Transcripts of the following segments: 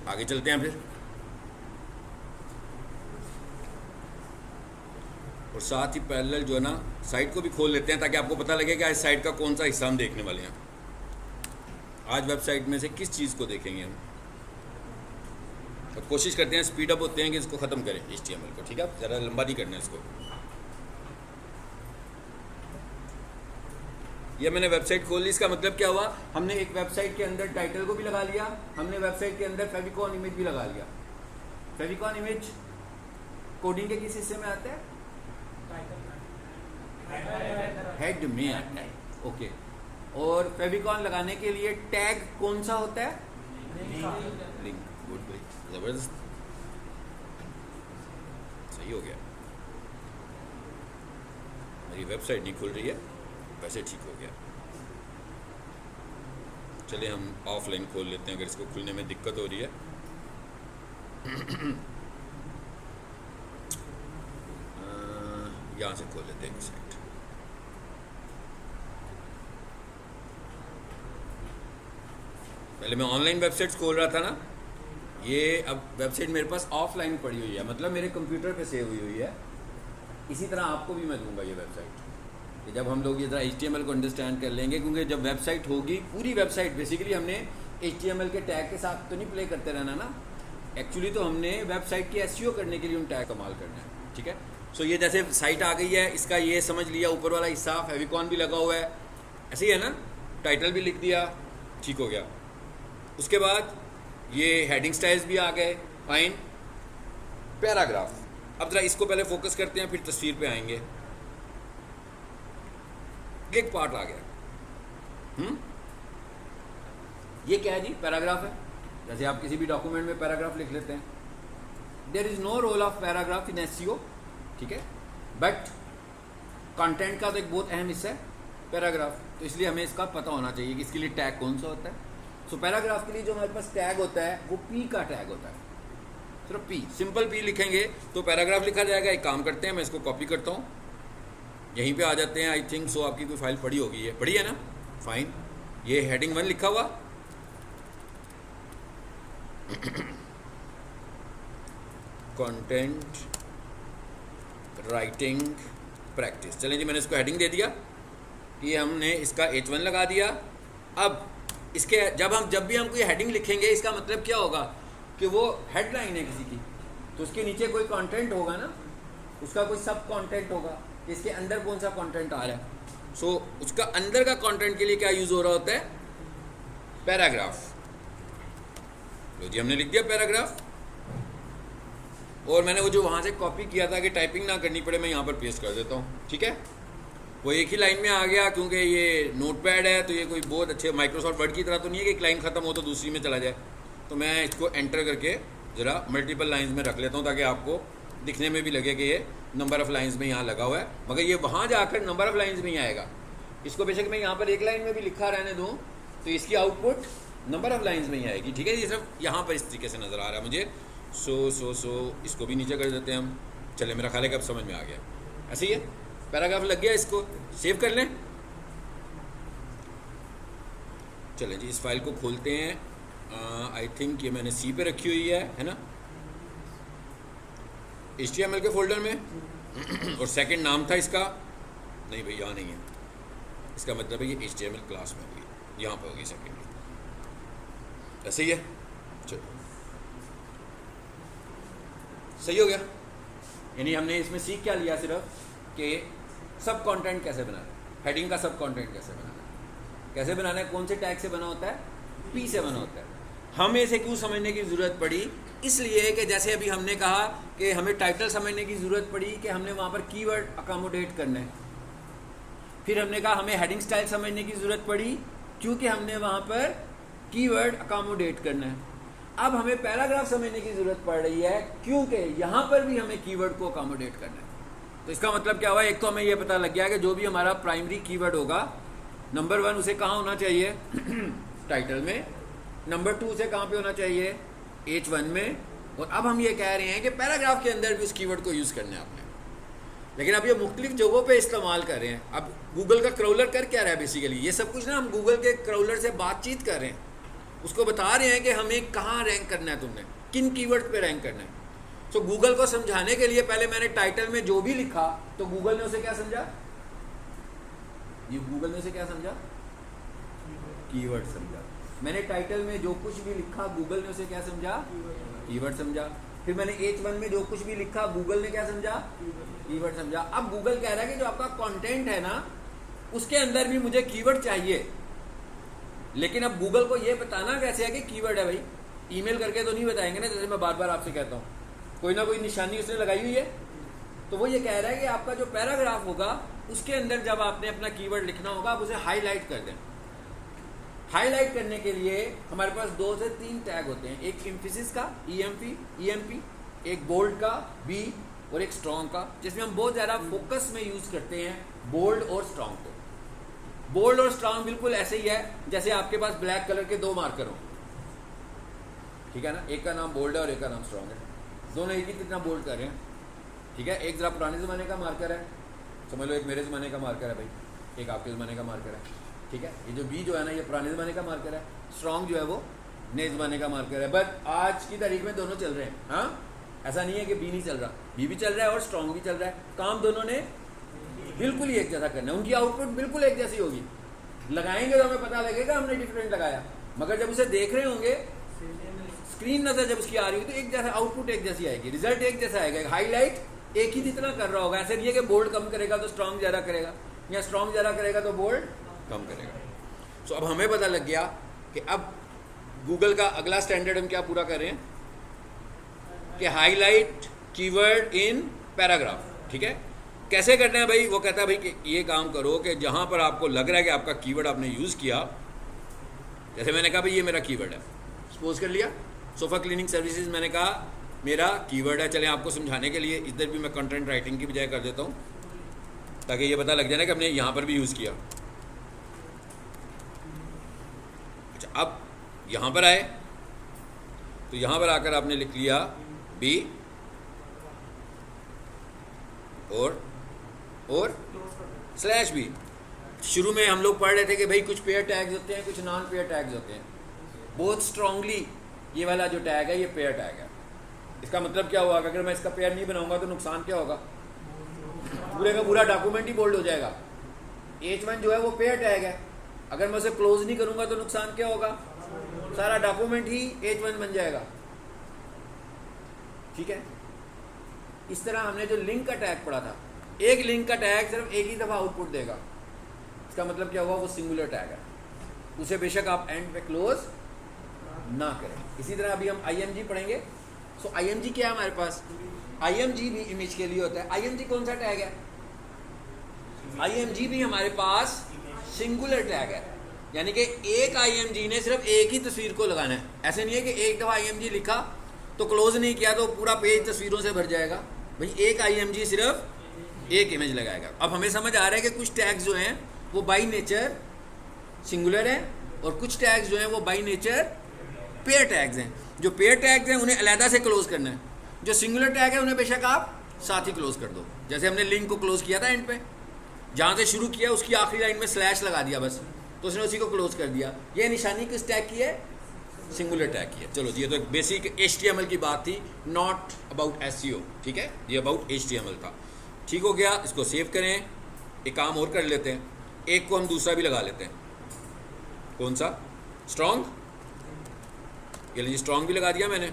आगे चलते हैं फिर। और साथ ही पैरेलल जो है ना साइट को भी खोल लेते हैं ताकि आपको पता लगे कि आज साइट का कौन सा हिस्सा हम देखने वाले हैं। आज वेबसाइट में से किस चीज़ को देखेंगे हम, और कोशिश करते हैं स्पीड अप होते हैं कि इसको ख़त्म करें HTML को। ठीक है, ज़रा लंबा नहीं करना इसको। ये मैंने वेबसाइट खोल ली, इसका मतलब क्या हुआ, हमने एक वेबसाइट के अंदर टाइटल को भी लगा लिया, हमने वेबसाइट के अंदर फेविकॉन इमेज भी लगा लिया। फेविकॉन इमेज कोडिंग के किस हिस्से में आता है? हेड में आता है। ओके, और फेविकॉन लगाने के लिए टैग कौन सा होता है? लिंक। गुड भाई, जबरदस्त, सही हो गया। मेरी वेबसाइट नहीं खुल रही है, वैसे ठीक हो गया। चलिए हम ऑफलाइन खोल लेते हैं अगर इसको खुलने में दिक्कत हो रही है। यहाँ से खोल लेते हैं वेबसाइट। पहले मैं ऑनलाइन वेबसाइट्स खोल रहा था ना, ये अब वेबसाइट मेरे पास ऑफलाइन पड़ी हुई है, मतलब मेरे कंप्यूटर पे सेव हुई है। इसी तरह आपको भी मैं दूंगा ये वेबसाइट, कि जब हम लोग ये ज़रा HTML को अंडरस्टैंड कर लेंगे, क्योंकि जब वेबसाइट होगी, पूरी वेबसाइट बेसिकली हमने HTML के टैग के साथ तो नहीं प्ले करते रहना ना, एक्चुअली तो हमने वेबसाइट की SEO करने के लिए उन टैग कमाल करना है। ठीक है, सो ये जैसे साइट आ गई है, इसका ये समझ लिया, ऊपर वाला हिस्सा फेविकॉन भी लगा हुआ है, ऐसे ही है ना, टाइटल भी लिख दिया, ठीक हो गया। उसके बाद ये हेडिंग स्टाइल्स भी आ गए, फाइन। पैराग्राफ, अब ज़रा इसको पहले फोकस करते हैं, फिर तस्वीर पे आएंगे। एक पार्ट आ गया। ये क्या है जी? पैराग्राफ है। जैसे आप किसी भी डॉक्यूमेंट में पैराग्राफ लिख लेते हैं। There is no role of paragraph in SEO, ठीक है, बट कंटेंट का तो एक बहुत अहम हिस्सा है पैराग्राफ, तो इसलिए हमें इसका पता होना चाहिए कि इसके लिए टैग कौन सा होता है। सो पैराग्राफ के लिए जो हमारे पास टैग होता है वो P का टैग होता है, सिर्फ P, सिंपल P लिखेंगे तो पैराग्राफ लिखा जाएगा। एक काम करते हैं, मैं इसको कॉपी करता हूँ, यहीं पे आ जाते हैं। आई थिंक सो आपकी कोई फाइल पड़ी होगी, ये पड़ी है ना, फाइन। ये हेडिंग 1 लिखा हुआ, कंटेंट राइटिंग प्रैक्टिस। चलें जी, मैंने इसको हेडिंग दे दिया कि हमने इसका H1 लगा दिया। अब इसके जब भी हम कोई हेडिंग लिखेंगे, इसका मतलब क्या होगा कि वो हेडलाइन है किसी की, तो उसके नीचे कोई कंटेंट होगा ना, उसका कोई सब कंटेंट होगा, इसके अंदर कौन सा कंटेंट आ रहा है। सो उसका अंदर का कंटेंट के लिए क्या यूज हो रहा होता है? पैराग्राफ। लो जी, हमने लिख दिया पैराग्राफ, और मैंने वो जो वहाँ से कॉपी किया था कि टाइपिंग ना करनी पड़े, मैं यहाँ पर पेस्ट कर देता हूँ। ठीक है, वो एक ही लाइन में आ गया, क्योंकि ये नोटपैड है तो ये कोई बहुत अच्छे माइक्रोसॉफ्ट वर्ड की तरह तो नहीं है कि एक लाइन ख़त्म हो तो दूसरी में चला जाए। तो मैं इसको एंटर करके ज़रा मल्टीपल लाइंस में रख लेता हूँ, ताकि आपको दिखने में भी लगे कि ये नंबर ऑफ़ लाइंस में यहाँ लगा हुआ है, मगर ये वहाँ जाकर नंबर ऑफ़ लाइंस में ही आएगा। इसको बेशक मैं यहाँ पर एक लाइन में भी लिखा रहने दूँ तो इसकी आउटपुट नंबर ऑफ़ लाइंस में ही आएगी। ठीक है, ये सिर्फ यहाँ पर इस तरीके से नज़र आ रहा है मुझे। सो इसको भी नीचे कर देते हैं हम। चले, मेरा ख्याल है कि अब समझ में आ गया। ऐसे ही है, पैराग्राफ लग गया, इसको सेव कर लें। चलें जी, इस फाइल को खोलते हैं। आई थिंक ये मैंने C पे रखी हुई है ना, HTML के फोल्डर में। और सेकंड नाम था इसका, नहीं भाई यहाँ नहीं है, इसका मतलब है ये HTML क्लास में होगी, यहाँ पर होगी सेकंड। ऐसे ही है, चलो सही हो गया। यानी हमने इसमें सीख क्या लिया, सिर्फ कि सब कंटेंट कैसे बनाना है, हेडिंग का सब कंटेंट कैसे बनाना है, कौन से टैग से बना होता है, P से बना होता है। हमें इसे क्यों समझने की ज़रूरत पड़ी? इसलिए कि जैसे अभी हमने कहा कि हमें टाइटल समझने की ज़रूरत पड़ी कि हमने वहाँ पर कीवर्ड अकोमोडेट करना है। फिर हमने कहा हमें हेडिंग स्टाइल समझने की ज़रूरत पड़ी, क्योंकि हमने वहाँ पर कीवर्ड अकोमोडेट करना है। अब हमें पैराग्राफ समझने की ज़रूरत पड़ रही है, क्योंकि यहाँ पर भी हमें कीवर्ड को अकोमोडेट करना है। तो इसका मतलब क्या हुआ? एक तो हमें ये पता लग गया कि जो भी हमारा प्राइमरी कीवर्ड होगा, नंबर 1 उसे कहाँ होना चाहिए? टाइटल में। नंबर 2 उसे कहाँ पे होना चाहिए? H1 में। और अब हम ये कह रहे हैं कि पैराग्राफ के अंदर भी उस कीवर्ड को यूज़ करना है आपने, लेकिन अब ये मुख्तलिफ जगहों पे इस्तेमाल कर रहे हैं। अब गूगल का क्राउलर कर क्या रहा है बेसिकली? ये सब कुछ ना हम गूगल के क्राउलर से बातचीत कर रहे हैं। उसको बता रहे हैं कि हमें कहाँ रैंक करना है, तुमने किन कीवर्ड पे रैंक करना है। तो गूगल को समझाने के लिए पहले मैंने टाइटल में जो भी लिखा तो गूगल ने उसे क्या समझा, ये गूगल ने उसे क्या समझा, कीवर्ड समझा। मैंने टाइटल में जो कुछ भी लिखा गूगल ने उसे क्या समझा, कीवर्ड समझा। फिर मैंने H1 में जो कुछ भी लिखा गूगल ने क्या समझा, कीवर्ड समझा। अब गूगल कह रहा है कि जो आपका कंटेंट है ना उसके अंदर भी मुझे कीवर्ड चाहिए, लेकिन अब गूगल को ये बताना कैसे है कि कीवर्ड है। भाई ईमेल करके तो नहीं बताएंगे ना, जैसे मैं बार बार आपसे कहता हूँ, कोई ना कोई निशानी उसने लगाई हुई है। तो वो ये कह रहा है कि आपका जो पैराग्राफ होगा उसके अंदर जब आपने अपना कीवर्ड लिखना होगा आप उसे हाईलाइट कर दें। हाईलाइट करने के लिए हमारे पास 2 से 3 टैग होते हैं, एक एम्फेसिस का EMP, एक बोल्ड का B और एक स्ट्रॉन्ग का, जिसमें हम बहुत ज़्यादा फोकस में यूज़ करते हैं बोल्ड और स्ट्रॉन्ग को। बोल्ड और स्ट्रॉन्ग बिल्कुल ऐसे ही है जैसे आपके पास ब्लैक कलर के 2 मार्कर हो, ठीक है ना, एक का नाम बोल्ड है और एक का नाम स्ट्रॉन्ग है, दोनों एक ही कितना बोल्ड कर रहे हैं, ठीक है। एक ज़रा पुराने ज़माने का मार्कर है, समझ लो, एक मेरे ज़माने का मार्कर है भाई, एक आपके ज़माने का मार्कर है, ठीक है। ये जो B जो है ना ये पुराने ज़माने का मार्कर है, स्ट्रॉन्ग जो है वो नए ज़माने का मार्कर है। बट आज की तारीख में दोनों चल रहे हैं। हाँ, ऐसा नहीं है कि B नहीं चल रहा, B भी चल रहा है और स्ट्रॉन्ग भी चल रहा है। काम दोनों ने बिल्कुल ही एक जैसा करना है, उनकी आउटपुट बिल्कुल एक जैसी होगी। लगाएंगे तो हमें पता लगेगा हमने डिफरेंट लगाया, मगर जब उसे देख रहे होंगे स्क्रीन नजर जब उसकी आ रही होगी तो एक जैसा आउटपुट एक जैसी आएगी, रिजल्ट एक जैसा आएगा। हाईलाइट एक ही जितना कर रहा होगा, ऐसे नहीं है कि बोल्ड कम करेगा तो स्ट्रॉन्ग ज़्यादा करेगा या स्ट्रॉन्ग ज़्यादा करेगा तो बोल्ड कम करेगा। सो अब हमें पता लग गया कि अब गूगल का अगला स्टैंडर्ड हम क्या पूरा कर रहे हैं कि हाईलाइट कीवर्ड इन पैराग्राफ, ठीक है। कैसे करना है भाई, वो कहता है भाई कि ये काम करो कि जहाँ पर आपको लग रहा है कि आपका कीवर्ड आपने यूज़ किया, जैसे मैंने कहा भाई ये मेरा कीवर्ड है, सपोज कर लिया सोफ़ा क्लीनिंग सर्विसेज, मैंने कहा मेरा कीवर्ड है। चलें आपको समझाने के लिए इधर भी मैं कंटेंट राइटिंग की बजाय कर देता हूँ ताकि ये पता लग जाए ना कि हमने यहाँ पर भी यूज़ किया। अच्छा, अब यहाँ पर आए तो यहाँ पर आकर आपने लिख लिया B और /B। शुरू में हम लोग पढ़ रहे थे कि भाई कुछ पेयर टैग्स होते हैं, कुछ नॉन पेयर टैग्स होते हैं। बहुत स्ट्रांगली ये वाला जो टैग है ये पेयर टैग है। इसका मतलब क्या हुआ, अगर मैं इसका पेयर नहीं बनाऊंगा तो नुकसान क्या होगा, पूरे का पूरा डॉक्यूमेंट ही बोल्ड हो जाएगा। H1 जो है वो पेयर टैग है, अगर मैं उसे क्लोज नहीं करूंगा तो नुकसान क्या होगा, सारा डॉक्यूमेंट ही H1 बन जाएगा, ठीक है। इस तरह हमने जो लिंक का टैग पढ़ा था, एक लिंक का टैग सिर्फ एक ही दफ़ा आउटपुट देगा, इसका मतलब क्या हुआ, वो सिंगुलर टैग है, उसे बेशक आप एंड पे क्लोज ना करें। इसी तरह अभी हम IMG पढ़ेंगे। सो IMG क्या है हमारे पास, IMG भी इमेज के लिए होता है। IMG कौन सा टैग है, IMG भी हमारे पास सिंगुलर टैग है, यानी कि एक IMG ने सिर्फ एक ही तस्वीर को लगाना है। ऐसे नहीं है कि एक दफ़ा IMG लिखा तो क्लोज नहीं किया तो पूरा पेज तस्वीरों से भर जाएगा। भाई एक IMG सिर्फ एक इमेज लगाएगा। अब हमें समझ आ रहा है कि कुछ टैग्स जो हैं वो बाई नेचर सिंगुलर हैं और कुछ टैग्स जो हैं वो बाई नेचर पेयर टैग्स हैं। जो पेयर टैग्स हैं उन्हें अलहदा से क्लोज करना है, जो सिंगुलर टैग है उन्हें बेशक आप साथ ही क्लोज कर दो। जैसे हमने लिंक को क्लोज किया था एंड पे, जहाँ से शुरू किया उसकी आखिरी लाइन में स्लैश लगा दिया बस, तो उसने उसी को क्लोज कर दिया। ये निशानी किस टैग की है, सिंगुलर टैग की है। चलो जी, ये तो एक बेसिक HTML की बात थी, नॉट अबाउट SEO, ठीक है, ये अबाउट HTML था। ठीक हो गया, इसको सेव करें। एक काम और कर लेते हैं, एक को हम दूसरा भी लगा लेते हैं। कौन सा, स्ट्रॉन्ग, ये लीजिए स्ट्रॉन्ग भी लगा दिया मैंने।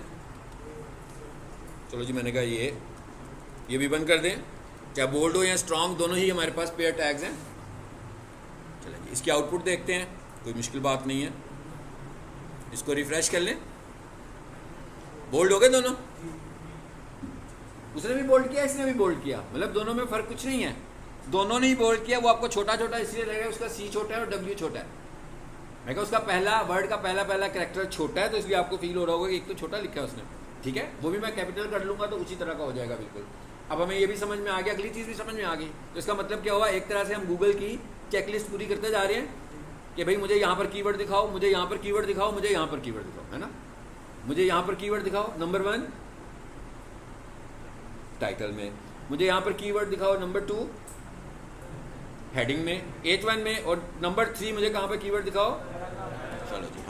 चलो जी, मैंने कहा ये भी बंद कर दें, चाहे बोल्ड हो या स्ट्रॉन्ग, दोनों ही हमारे पास पेयर टैग्स हैं। चलिए जी, इसकी आउटपुट देखते हैं, कोई मुश्किल बात नहीं है। इसको रिफ्रेश कर लें, बोल्ड हो गए दोनों, उसने भी बोल्ड किया इसने भी बोल्ड किया, मतलब दोनों में फ़र्क कुछ नहीं है। दोनों ने ही बोल्ड किया, वो आपको छोटा छोटा इसलिए लगेगा उसका C छोटा है और W छोटा है। मैं कहा उसका पहला वर्ड का पहला कैरेक्टर छोटा है तो इसलिए आपको फील हो रहा होगा कि एक तो छोटा लिखा है उसने, ठीक है। वो भी मैं कैपिटल कर लूँगा तो उसी तरह का हो जाएगा बिल्कुल। अब हमें ये भी समझ में आ गया, अगली चीज़ भी समझ में आ गई। तो इसका मतलब क्या हुआ, एक तरह से हम गूगल की चेकलिस्ट पूरी करते जा रहे हैं कि भाई मुझे यहाँ पर कीवर्ड दिखाओ, मुझे यहाँ पर कीवर्ड दिखाओ, मुझे यहाँ पर कीवर्ड दिखाओ, है ना। मुझे यहाँ पर कीवर्ड दिखाओ नंबर 1 टाइटल में, मुझे यहाँ पर कीवर्ड दिखाओ नंबर 2 हेडिंग में, H1 में, और नंबर 3 मुझे कहाँ पर कीवर्ड दिखाओ। चलो जी।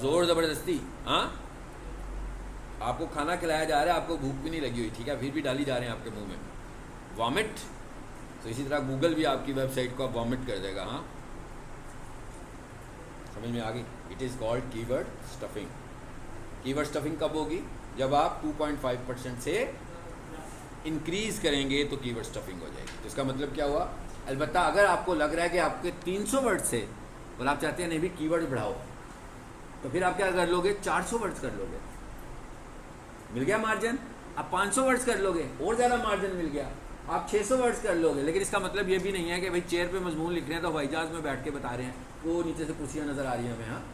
जोर ज़बरदस्ती, हाँ आपको खाना खिलाया जा रहा है, आपको भूख भी नहीं लगी हुई, ठीक है, फिर भी डाली जा रहे हैं आपके मुंह में वॉमिट। तो इसी तरह गूगल भी आपकी वेबसाइट को वॉमिट कर देगा। हाँ समझ में आ गई? It is called keyword stuffing. Keyword stuffing कब होगी? जब आप 2.5% से इंक्रीज़ करेंगे तो कीवर्ड स्टफिंग हो जाएगी। तो इसका मतलब क्या हुआ? अलबत्ता अगर आपको लग रहा है कि आपके 300 वर्ड से और आप चाहते हैं नहीं भी कीवर्ड बढ़ाओ, तो फिर आप क्या कर लोगे? 400 वर्ड्स कर लोगे, मिल गया मार्जिन। आप 500 वर्ड्स कर लोगे, और ज़्यादा मार्जिन मिल गया। आप 600 वर्ड्स कर लोगे। लेकिन इसका मतलब ये भी नहीं है कि भाई चेयर पे मजमून लिख रहे हैं तो हवाई जहाज़ में बैठ के बता रहे हैं, वो नीचे से कुर्सियाँ नज़र आ रही हैं हमें। हाँ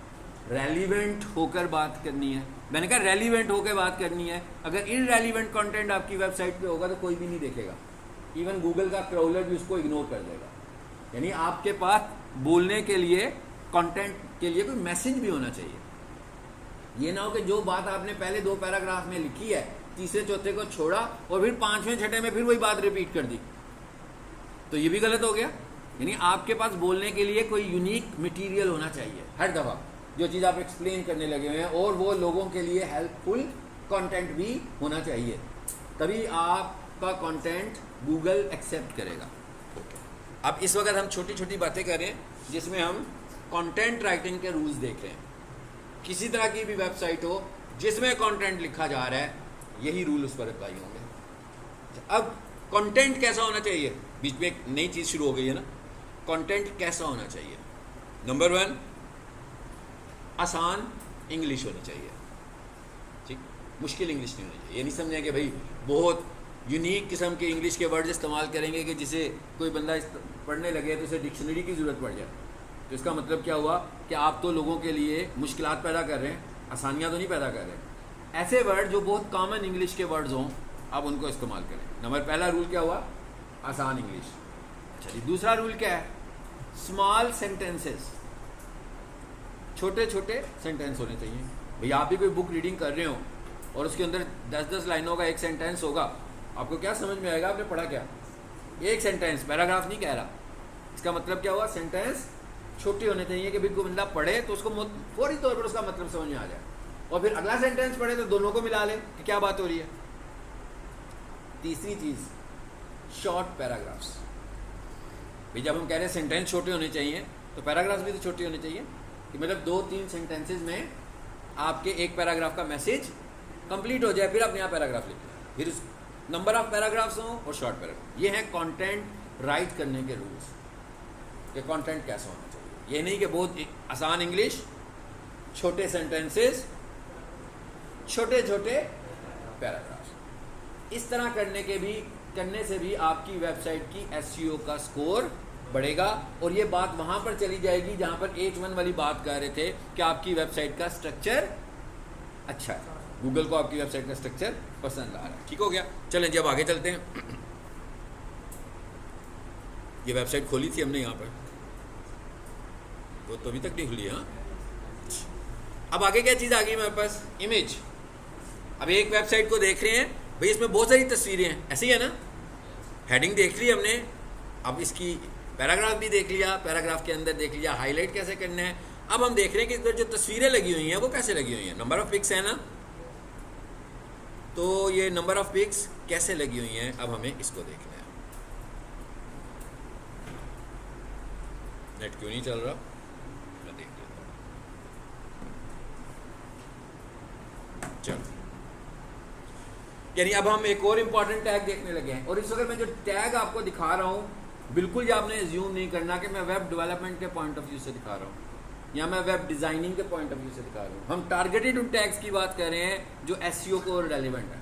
रेलिवेंट होकर बात करनी है। मैंने कहा रेलिवेंट होकर बात करनी है। अगर इनरेलिवेंट कंटेंट आपकी वेबसाइट पे होगा तो कोई भी नहीं देखेगा, इवन गूगल का क्राउलर भी उसको इग्नोर कर देगा। यानी आपके पास बोलने के लिए, कंटेंट के लिए कोई मैसेज भी होना चाहिए। ये ना हो कि जो बात आपने पहले 2 पैराग्राफ में लिखी है, तीसरे चौथे को छोड़ा और फिर 5वें छठे में फिर वही बात रिपीट कर दी, तो ये भी गलत हो गया। यानी आपके पास बोलने के लिए कोई यूनिक मटेरियल होना चाहिए हर दफ़ा, जो चीज़ आप एक्सप्लेन करने लगे हुए हैं, और वो लोगों के लिए हेल्पफुल कंटेंट भी होना चाहिए, तभी आपका कंटेंट गूगल एक्सेप्ट करेगा। अब इस वक्त हम छोटी छोटी बातें कर रहे हैं जिसमें हम कंटेंट राइटिंग के रूल्स देख रहे हैं। किसी तरह की भी वेबसाइट हो जिसमें कंटेंट लिखा जा रहा है, यही रूल उस पर अप्लाई होंगे। अब कंटेंट कैसा होना चाहिए? बीच में एक नई चीज़ शुरू हो गई है ना, कंटेंट कैसा होना चाहिए? नंबर 1, आसान इंग्लिश होनी चाहिए। ठीक, मुश्किल इंग्लिश नहीं होनी चाहिए। ये नहीं समझें कि भाई बहुत यूनिक किस्म के इंग्लिश के वर्ड इस्तेमाल करेंगे कि जिसे कोई बंदा पढ़ने लगे तो उसे डिक्शनरी की ज़रूरत पड़ जाए। तो इसका मतलब क्या हुआ कि आप तो लोगों के लिए मुश्किलात पैदा कर रहे हैं, आसानियाँ तो नहीं पैदा कर रहे। ऐसे वर्ड जो बहुत कॉमन इंग्लिश के वर्ड्स हों, आप उनको इस्तेमाल करें। नंबर पहला रूल क्या हुआ? आसान इंग्लिश। चलिए दूसरा रूल क्या है? स्मॉल सेंटेंसेस, छोटे छोटे सेंटेंस होने चाहिए। भैया आप भी कोई बुक रीडिंग कर रहे हो और उसके अंदर 10-10 लाइनों का एक सेंटेंस होगा, आपको क्या समझ में आएगा? आपने पढ़ा क्या? एक सेंटेंस, पैराग्राफ नहीं कह रहा। इसका मतलब क्या हुआ? सेंटेंस छोटे होने चाहिए कि भाई कोई बंदा पढ़े तो उसको फौरी तौर पर उसका मतलब समझ में आ जाए, और फिर अगला सेंटेंस पढ़े तो दोनों को मिला ले कि क्या बात हो रही है। तीसरी चीज़, शॉर्ट पैराग्राफ्स। भाई जब हम कह रहे हैं सेंटेंस छोटे होने चाहिए तो पैराग्राफ्स भी तो छोटे होने चाहिए, कि मतलब 2-3 सेंटेंसेज में आपके एक पैराग्राफ का मैसेज कंप्लीट हो जाए, फिर आप नया पैराग्राफ लिखें, फिर नंबर ऑफ पैराग्राफ्स हों और शॉर्ट पैराग्राफ। ये हैं कंटेंट राइट करने के रूल्स, कि कंटेंट कैसा होना चाहिए। ये नहीं कि बहुत आसान इंग्लिश, छोटे सेंटेंसेस, छोटे छोटे पैराग्राफ। इस तरह करने से भी आपकी वेबसाइट की एसईओ का स्कोर बढ़ेगा। और ये बात वहाँ पर चली जाएगी जहाँ पर H1 वाली बात कर रहे थे कि आपकी वेबसाइट का स्ट्रक्चर अच्छा है, गूगल को आपकी वेबसाइट का स्ट्रक्चर पसंद आ रहा है। ठीक हो गया? चलें जी अब आगे चलते हैं। ये वेबसाइट खोली थी हमने यहाँ पर, वो तो अभी तक नहीं खुली। हाँ अब आगे क्या चीज़ आ गई हमारे पास? इमेज। अब एक वेबसाइट को देख रहे हैं भाई, इसमें बहुत सारी तस्वीरें हैं, ऐसे ही है ना। हेडिंग देख ली हमने, अब इसकी पैराग्राफ भी देख लिया, पैराग्राफ के अंदर देख लिया हाईलाइट कैसे करना है। अब हम देख रहे हैं कि इधर जो तस्वीरें लगी हुई हैं वो कैसे लगी हुई हैं। नंबर ऑफ पिक्स है ना, तो ये नंबर ऑफ पिक्स कैसे लगी हुई हैं, अब हमें इसको देखना है। नेट क्यों नहीं चल रहा? मैं देख लेता हूँ। चलो, यानी अब हम एक और इम्पॉर्टेंट टैग देखने लगे हैं। और इस वक्त मैं जो टैग आपको दिखा रहा हूँ, बिल्कुल ये आपने एज्यूम नहीं करना कि मैं वेब डेवलपमेंट के पॉइंट ऑफ व्यू से दिखा रहा हूँ या मैं वेब डिज़ाइनिंग के पॉइंट ऑफ व्यू से दिखा रहा हूँ। हम टारगेटेड उन टैग्स की बात कर रहे हैं जो एसईओ को रेलेवेंट है,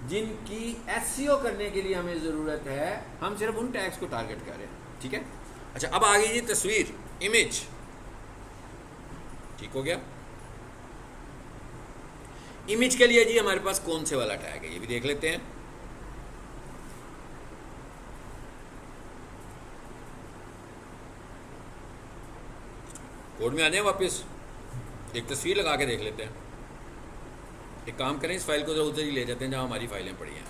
जिनकी एसईओ करने के लिए हमें ज़रूरत है। हम सिर्फ उन टैग्स को टारगेट कर रहे हैं। ठीक है? अच्छा, अब आ गई जी तस्वीर, इमेज। ठीक हो गया? इमेज के लिए जी हमारे पास कौन से वाला टैग है, ये भी देख लेते हैं। कोड में आ जाए वापस, एक तस्वीर लगा के देख लेते हैं। एक काम करें, इस फाइल को उधर ही ले जाते हैं जहाँ हमारी फाइलें पड़ी हैं,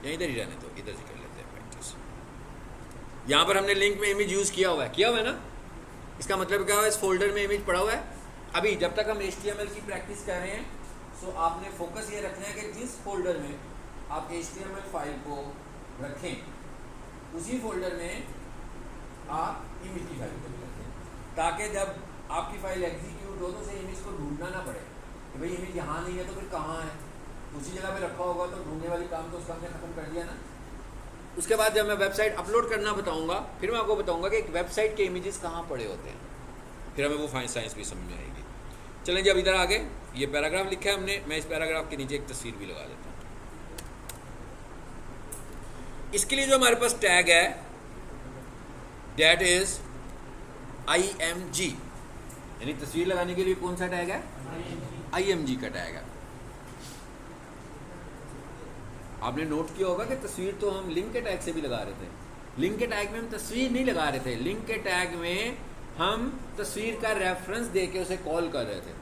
या इधर ही रहने दो, इधर से कर लेते हैं प्रैक्टिस। यहाँ पर हमने लिंक में इमेज यूज़ किया हुआ है ना। इसका मतलब क्या हुआ? इस फोल्डर में इमेज पड़ा हुआ है, अभी जब तक हम HTML की प्रैक्टिस कर रहे हैं, सो आपने फोकस ये रखना है कि जिस फोल्डर में आप HTML फाइल को रखें, उसी फोल्डर में आप इमेज की फाइल को भी रखें, ताकि जब आपकी फाइल एग्जीक्यूट हो तो उसे इमेज को ढूंढना ना पड़े कि भाई इमेज यहाँ नहीं है तो फिर कहाँ है, उसी जगह पे रखा होगा तो ढूंढने वाली काम तो उसका हमने खत्म कर दिया ना। उसके बाद जब मैं वेबसाइट अपलोड करना बताऊंगा, फिर मैं आपको बताऊंगा कि एक वेबसाइट के इमेजेस कहाँ पड़े होते हैं, फिर हमें वो साइंस भी समझ में आएगी। चलें जी, अब इधर आगे ये पैराग्राफ लिखा है हमने, मैं इस पैराग्राफ के नीचे एक तस्वीर भी लगा देता हूँ। इसके लिए जो हमारे पास टैग है दैट इज IMG, यानी तस्वीर लगाने के लिए कौन सा टैग है? IMG का टैग है। आपने नोट किया होगा कि तस्वीर तो हम लिंक के टैग से भी लगा रहे थे, लिंक के टैग में हम तस्वीर नहीं लगा रहे थे, लिंक के टैग में हम तस्वीर का रेफरेंस देके उसे कॉल कर रहे थे,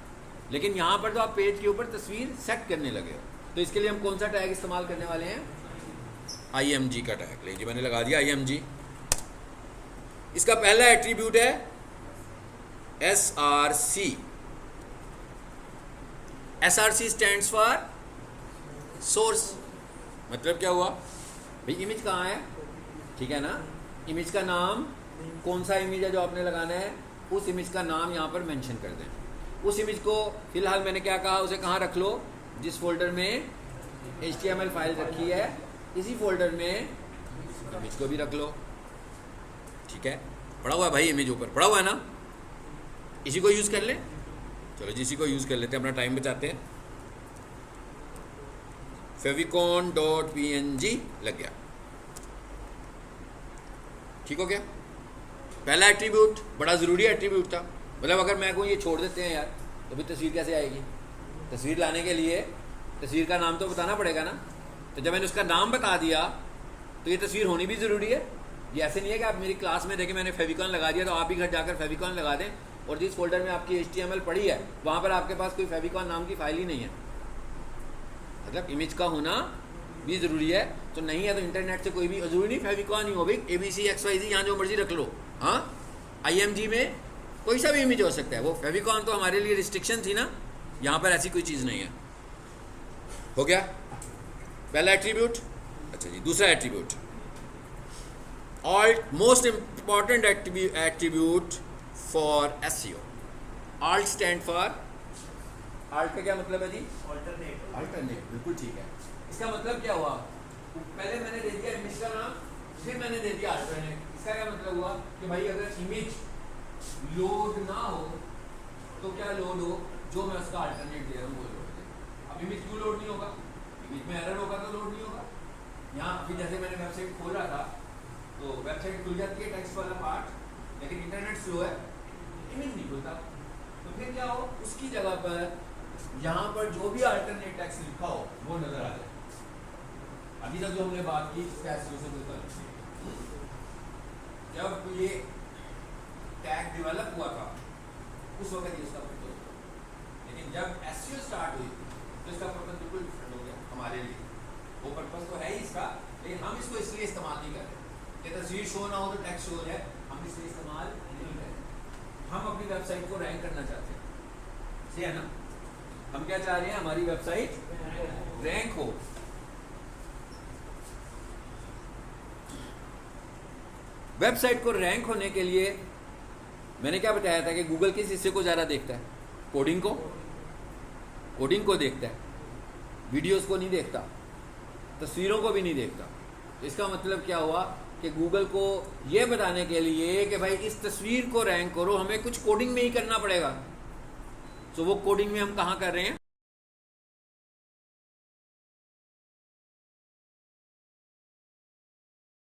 लेकिन यहाँ पर तो आप पेज के ऊपर तस्वीर सेट करने लगे हो, तो इसके लिए हम कौन सा टैग इस्तेमाल करने वाले हैं? IMG का टैग। लीजिए मैंने लगा दिया IMG। इसका पहला एट्रीब्यूट है SRC। SRC stands for source. मतलब क्या हुआ भाई, इमेज कहाँ है, ठीक है ना, इमेज का नाम, कौन सा इमेज है जो आपने लगाना है, उस इमेज का नाम यहाँ पर मेंशन कर दें। उस इमेज को फिलहाल मैंने क्या कहा, उसे कहाँ रख लो, जिस फोल्डर में HTML फाइल रखी है इसी फोल्डर में इमेज को भी रख लो, ठीक है। पड़ा हुआ है भाई, इमेज ऊपर पड़ा हुआ है ना, इसी को यूज़ कर लें। चलो जी, इसी को यूज़ कर लेते हैं, अपना टाइम बचाते हैं। favicon.png लग गया, ठीक हो गया। पहला एट्रीब्यूट बड़ा ज़रूरी एट्रीब्यूट था, मतलब अगर मैं कहूँ ये छोड़ देते हैं यार तो फिर तस्वीर कैसे आएगी? तस्वीर लाने के लिए तस्वीर का नाम तो बताना पड़ेगा ना, तो जब मैंने उसका नाम बता दिया तो ये तस्वीर होनी भी ज़रूरी है। ये ऐसे नहीं है कि आप मेरी क्लास में देखें मैंने फेविकॉन लगा दिया तो आप भी घर जाकर फेविकॉन लगा दें और जिस फोल्डर में आपकी HTML पड़ी है वहाँ पर आपके पास कोई फेविकॉन नाम की फाइल ही नहीं है। मतलब इमेज का होना भी ज़रूरी है, तो नहीं है तो इंटरनेट से कोई भी, ज़रूरी नहीं फेविकॉन ही हो भाई, ABC XYZ यहाँ जो मर्जी रख लो। हाँ, IMG में कोई सा भी इमेज हो सकता है, वो फेविकॉन तो हमारे लिए रिस्ट्रिक्शन थी ना, यहाँ पर ऐसी कोई चीज़ नहीं है। हो गया पहला एट्रीब्यूट। अच्छा जी, दूसरा attribute, alt most important attribute for SEO। alt stand for, alt का क्या मतलब है जी? अल्टरनेट, बिल्कुल ठीक है। इसका मतलब क्या हुआ, पहले मैंने दे दिया इमेज का नाम, फिर मैंने दे दिया अल्टरनेट। इसका क्या मतलब हुआ कि भाई अगर इमेज लोड ना हो तो क्या लोड हो, जो मैं उसका अल्टरनेट दे रहा हूँ वो लोड है। अब इमेज क्यों लोड नहीं होगा, इमेज में एरर होगा तो लोड नहीं होगा। यहाँ अभी जैसे मैंने वेबसाइट खोल रहा था तो वेबसाइट खुल जाती है टेक्स्ट वाला पार्ट, लेकिन इंटरनेट स्लो है, इमेज नहीं खुलता। तो फिर क्या हो, उसकी जगह पर यहाँ पर जो भी अल्टरनेट टेक्स्ट लिखा हो वो नजर आ जाए। अभी तक जो हमने बात की SEO से कोई ताल्लुक नहीं। जब ये टैग डेवलप हुआ था उस वक्त ये इसका पर्पज था, लेकिन जब SEO स्टार्ट हुई तो इसका पर्पज बिल्कुल डिफरेंट हो गया हमारे लिए। वो पर्पज तो है ही इसका, लेकिन हम इसको इसलिए इस्तेमाल नहीं कर रहे कि तस्वीर शो ना हो तो टेक्स्ट शो हो जाए, हम इसलिए इस्तेमाल नहीं कर रहे। हम अपनी वेबसाइट को रैंक करना चाहते हैं, सही है ना। हम क्या चाह रहे हैं, हमारी वेबसाइट रैंक हो। वेबसाइट को रैंक होने के लिए मैंने क्या बताया था कि गूगल किस हिस्से को ज़्यादा देखता है, कोडिंग को देखता है, वीडियोस को नहीं देखता, तस्वीरों को भी नहीं देखता। तो इसका मतलब क्या हुआ कि गूगल को ये बताने के लिए कि भाई इस तस्वीर को रैंक करो, हमें कुछ कोडिंग में ही करना पड़ेगा। तो वो कोडिंग में हम कहाँ कर रहे हैं,